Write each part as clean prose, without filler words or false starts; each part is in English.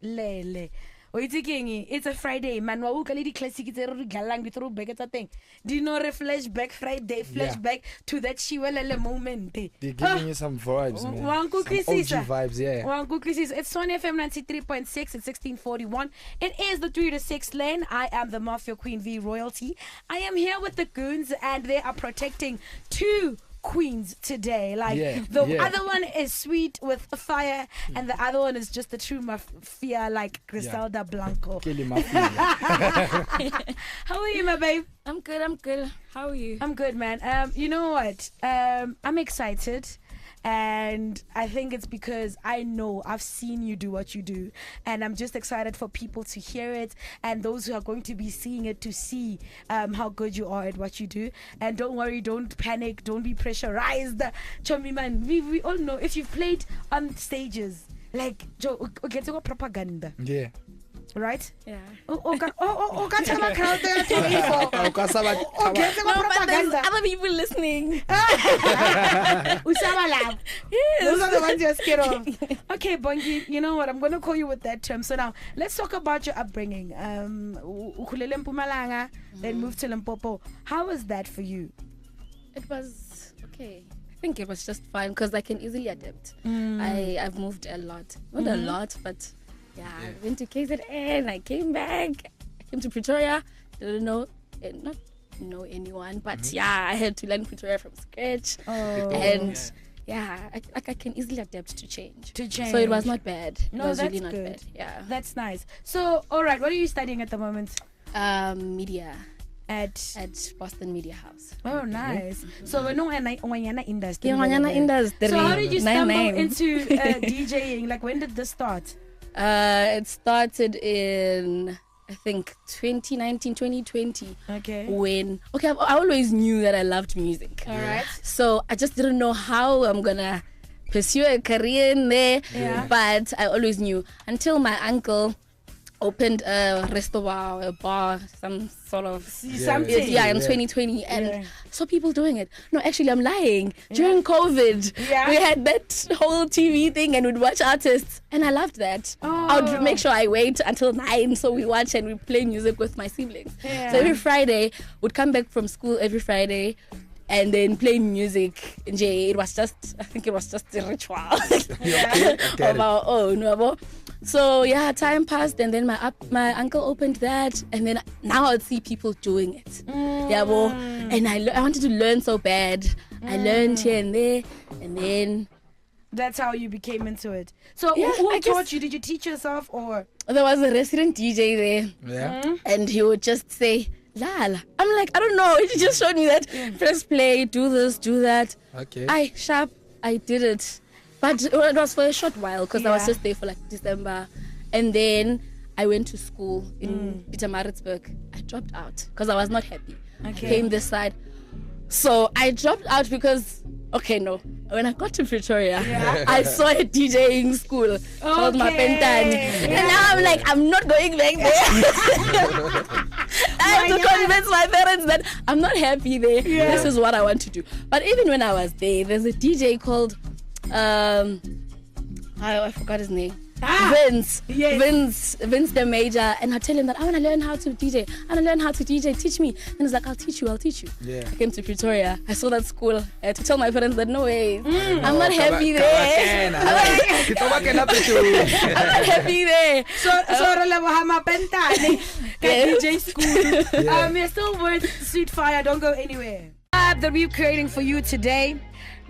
lele. It's a Friday, man. Wa utlwa le di classic tse re galang di throwback tsa teng. Do you know re flashback Friday, flashback to that shiwelele moment? They're giving you some vibes, man. Some OG vibes, yeah. It's Sony FM 93.6 at 1641. It is the 3 to 6 lane. I am the Mafia Queen V Royalty. I am here with the goons, and they are protecting two queens today. Other one is sweet with fire, and the other one is just the true mafia, like Griselda Blanco. How are you, my babe? I'm good. How are you? I'm good, man. You know what? I'm excited. And I think it's because I know I've seen you do what you do, and I'm just excited for people to hear it, and those who are going to be seeing it to see how good you are at what you do. And don't worry, don't panic, don't be pressurized. Chomi man, we all know if you've played on stages like okay, so propaganda. Yeah. Right? Yeah. But there's other people listening. Yes. Those are the ones you're scared of. Okay, Bongi, you know what? I'm going to call you with that term. So now, let's talk about your upbringing. Ukulele Mpumalanga, then moved to Limpopo. How was that for you? It was okay. I think it was just fine because I can easily adapt. I've moved a lot. Not a lot, but... Yeah, I went to KZN, I came back, I came to Pretoria, didn't know, not know anyone, but I had to learn Pretoria from scratch. I can easily adapt to change. So it was not bad. No, it was that's really not good. bad. Yeah. That's nice. So, all right, what are you studying at the moment? Media. At Boston Media House. Oh, nice. So we're not in industry. So how did you stumble into DJing? Like, when did this start? It started in, I think, 2019, 2020. Okay. I always knew that I loved music. All right. So I just didn't know how I'm gonna pursue a career in there. Yeah. But I always knew until my uncle opened a restaurant, a bar, some sort of something. In 2020, and saw people doing it. No, actually, I'm lying. During COVID, we had that whole TV thing, and we'd watch artists, and I loved that. I would make sure I wait until 9, so we watch and we play music with my siblings. So every Friday, we'd come back from school every Friday, and then play music. I think it was just a ritual of our own. So time passed, and then my uncle opened that, and then now I'd see people doing it. And I wanted to learn so bad. I learned here and there, and then that's how you became into it. So who taught you? Did you teach yourself, or there was a resident DJ there? Yeah. And he would just say, Lala. I'm like, I don't know. He just showed me that. Press play, do this, do that. Okay. I did it. But it was for a short while because I was just there for like December. And then I went to school in Pietermaritzburg. I dropped out because I was not happy. Came this side. So I dropped out because, when I got to Pretoria, I saw a DJing school called Mapentani. And now I'm like, I'm not going back there. I have to convince my parents that I'm not happy there. This is what I want to do. But even when I was there, there's a DJ called I forgot his name. Vince the Major, and I tell him that I want to learn how to DJ. Teach me. And he's like, I'll teach you. Yeah. I came to Pretoria. I saw that school. I had to tell my parents that no way, I'm not happy there. I'm not happy there. So Mapentani, DJ school. You're still with Sweet Fire. Don't go anywhere. That we're creating for you today.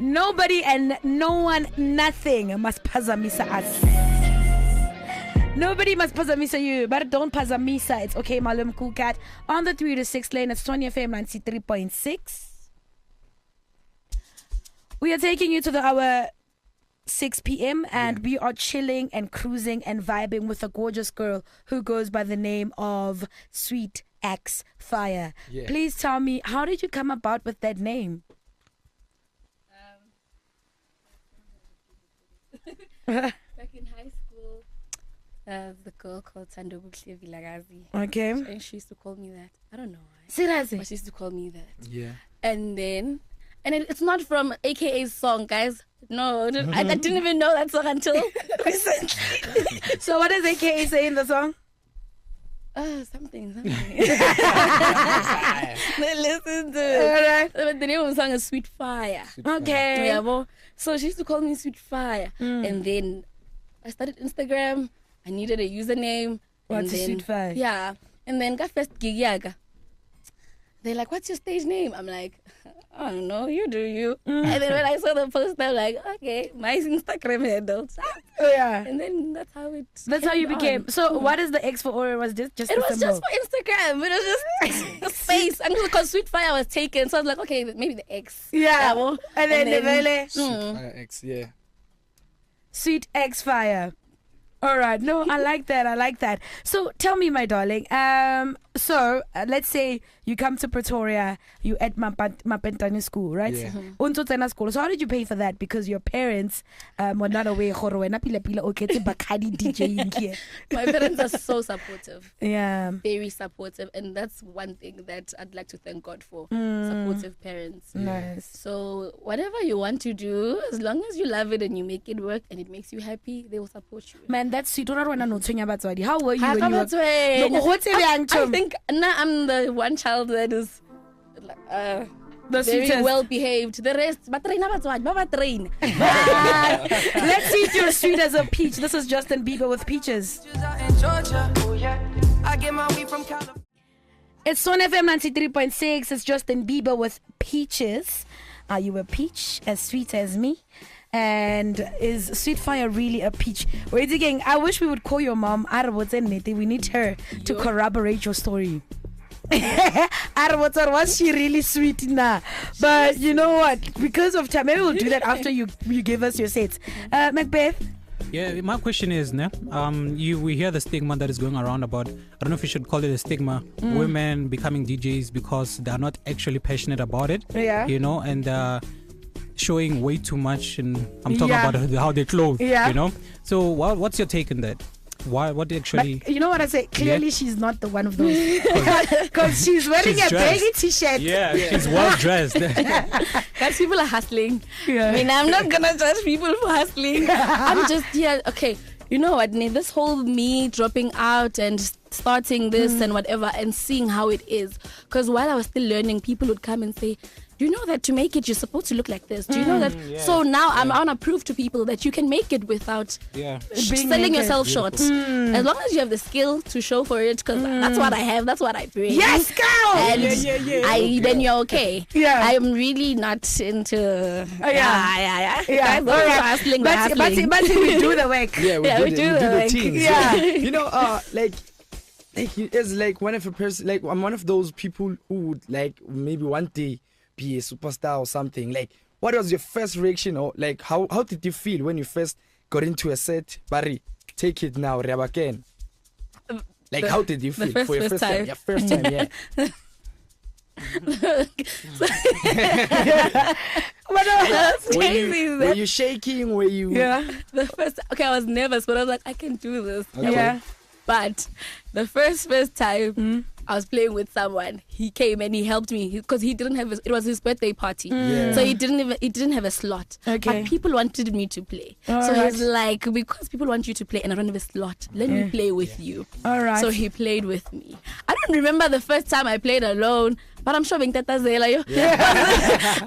Nobody and no one, nothing must pazamisa us. Nobody must pazamisa you, but don't pazamisa. It's okay, Malum Cool Cat. On the 3 to 6 lane, it's Sony FM 93.6. We are taking you to the hour 6 p.m. and we are chilling and cruising and vibing with a gorgeous girl who goes by the name of Sweet X Fire. Please tell me, how did you come about with that name? Back in high school, the girl called Sandobu Vilagazi. Okay. And she used to call me that. I don't know why. Seriously? But she used to call me that. Yeah. And then And it's not from AKA's song, guys. No, I didn't even know that song until recently. So what does AKA say in the song? Something. Listen to it. The name of the song is Sweet Fire. Okay. Yeah, well, so she used to call me Sweet Fire. And then I started Instagram. I needed a username. What's Sweet Fire? Yeah. And then got first gig yaga. They're like, what's your stage name? I'm like, I don't know, you do you. And then when I saw the post, I'm like, okay, my Instagram handle. Yeah. And then that's how it That's how you became. So what is the X for, or was this just it a was symbol? just for Instagram. It was just a space. And because Sweet Fire was taken, so I was like, okay, maybe the X. Yeah. Well, and then the Vele. X, yeah. Sweet X Fire. All right. No, I like that. So tell me, my darling. Let's say you come to Pretoria, you at Mapentani school, right? Yeah. Untsotena school. So how did you pay for that? Because your parents were not aware. DJing here. My parents are so supportive. Yeah. Very supportive. And that's one thing that I'd like to thank God for. Supportive parents. Nice. So whatever you want to do, as long as you love it and you make it work and it makes you happy, they will support you. Man, that's sweet. How were you when you were? I think now I'm the one child that is the very sweetest. well behaved. The rest, train. Let's see if you're sweet as a peach. This is Justin Bieber with Peaches. It's Son FM 93.6. It's Justin Bieber with Peaches. Are you a peach as sweet as me? And is Sweet Fire really a peach? Wait again, I wish we would call your mom. We need her to corroborate your story. Was she really sweet now? But you know what? Because of time, maybe we'll do that after you give us your sets. Macbeth? Yeah, my question is, we hear the stigma that is going around about, I don't know if you should call it a stigma, women becoming DJs because they are not actually passionate about it. Yeah. You know, and showing way too much, and I'm talking about how they clothe. Yeah. You know. So what's your take on that? What actually? But you know what I say? Clearly, she's not the one of those because she's wearing a baggy t-shirt. Yeah, she's well dressed. Guys, people are hustling. Yeah. I mean, I'm not gonna judge people for hustling. I'm just here. Okay, you know what? This whole me dropping out and starting this and whatever, and seeing how it is. Because while I was still learning, people would come and say, do you know that to make it, you're supposed to look like this? Do you know that? Yeah. So now I want to prove to people that you can make it without selling yourself short. As long as you have the skill to show for it, because that's what I have, that's what I bring. Yes, girl! And then you're okay. Yeah. I'm really not into... Yeah. Hustling, but we do the work. Yeah, we do the things. Yeah. You know, it's like one of a person, like I'm one of those people who would like maybe one day be a superstar or something. Like, what was your first reaction, or like how did you feel when you first got into a set? Barry, take it now, Rabaken. Like, how did you feel for your first time? Yeah, first time, yeah. Were you shaking? Were you? Yeah. I was nervous, but I was like, I can do this. Okay. Yeah. But the first time I was playing with someone, he came and he helped me because he didn't have it was his birthday party, so he didn't have a slot. Okay. But people wanted me to play, so he was like, because people want you to play and I don't have a slot, let me play with you. All right. So he played with me. I don't remember the first time I played alone, but I'm sure Tata Zela.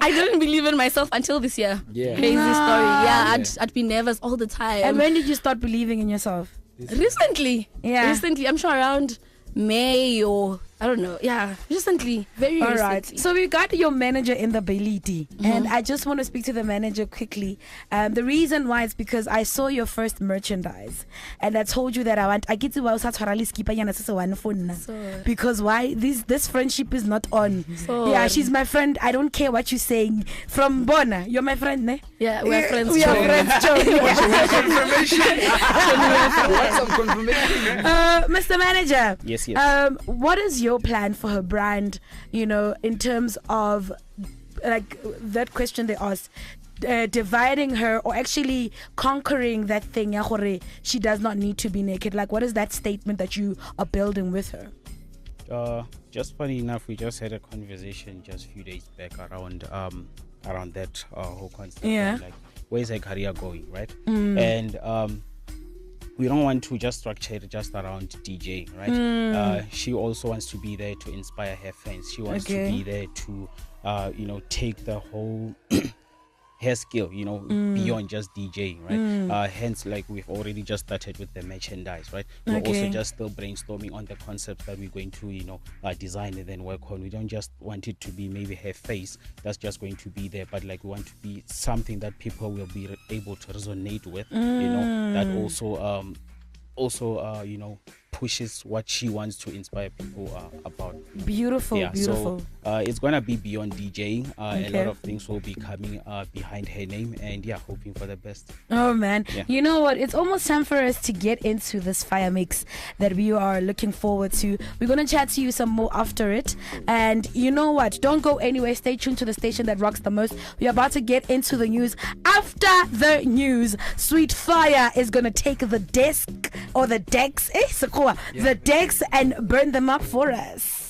I didn't believe in myself until this year. Yeah. Crazy story. Yeah, I'd be nervous all the time. And when did you start believing in yourself? Recently. I'm sure around May or I don't know. Yeah, recently. Very recently. All right. So we got your manager in the Beliti, and I just want to speak to the manager quickly. The reason why is because I saw your first merchandise, and I told you that I get to because why this friendship is not on. Yeah, she's my friend. I don't care what you're saying. From Bona, you're my friend, ne? Yeah, we're friends. We are friends. Want some confirmation? Mr. Manager. Yes. What is your plan for her brand, in terms of like that question they asked, dividing her or actually conquering that thing she does not need to be naked? Like, what is that statement that you are building with her? Just funny enough, we just had a conversation just a few days back around around that whole concept. Yeah. Like, where's her career going, right? And we don't want to just structure it just around DJ, right? She also wants to be there to inspire her fans. She wants to be there to, take the whole her skill, beyond just DJing, right? Hence, like, we've already just started with the merchandise, right? We're also just still brainstorming on the concepts that we're going to, design and then work on. We don't just want it to be maybe her face that's just going to be there, but like we want to be something that people will be able to resonate with, that also pushes what she wants to inspire people about. Beautiful. So it's gonna be beyond DJing. A lot of things will be coming behind her name, and hoping for the best. Oh man, you know what? It's almost time for us to get into this fire mix that we are looking forward to. We're gonna chat to you some more after it, and you know what? Don't go anywhere. Stay tuned to the station that rocks the most. We're about to get into the news. After the news, Sweet Fire is gonna take the desk or the decks. The decks and burn them up for us.